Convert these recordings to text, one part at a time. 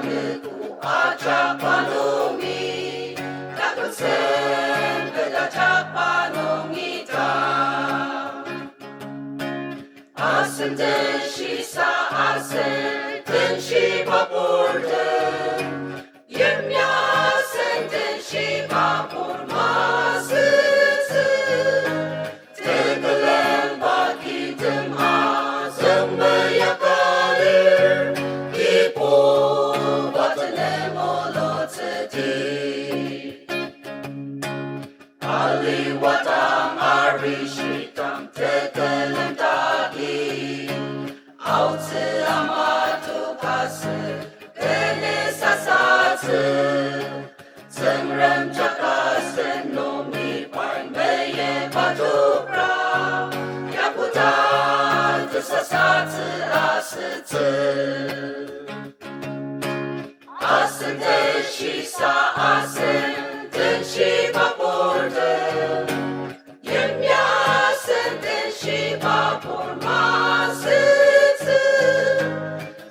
ku ajak panungi takut sen kedajak panungita asen den sisa asen den shi papurden yemya sen den shi papur masısı tegelem bakitem azem meyakalir ipo batene moloteti ali watam arishitam tegelem dagi autse amatu kase dene sasatse zengrem jakasen nomi pain meye patupra yaputa sasatse asitse asen den shisa asen den shi papurden yemya asen den shi papur masısı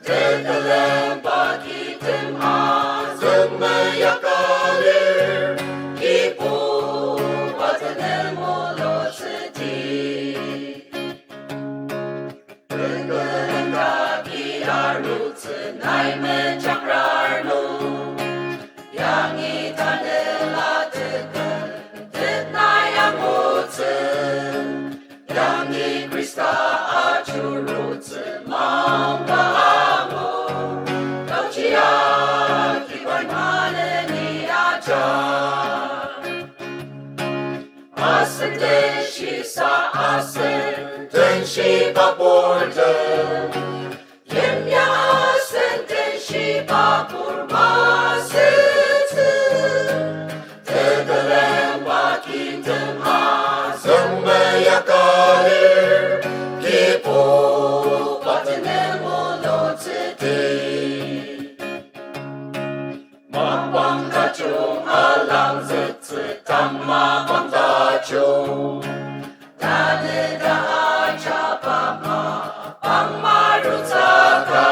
tegelem bakitem azem meyakalir ipo batenem moloseti tegelem dagi arutse naime chakrarno yangi tanela tegel tetnayamutse yangi krista achurutse mamba amo kauchia kipaimane ni aja asen den shisa asen den shi papurden yemya asen den shi papur masısı tegelem bakitem azem meyakalir ipo batenem moloteti mapang kachung alang zetze tamma pang kachung dane da achapama pang marutakar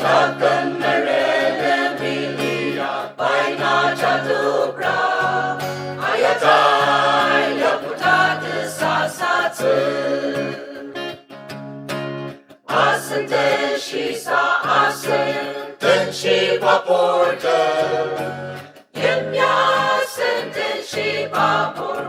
takkan merelem bilia paina chadupra ayatai yaputate sasatse asen den shisa asen den shi papurden yemya asen den shi papur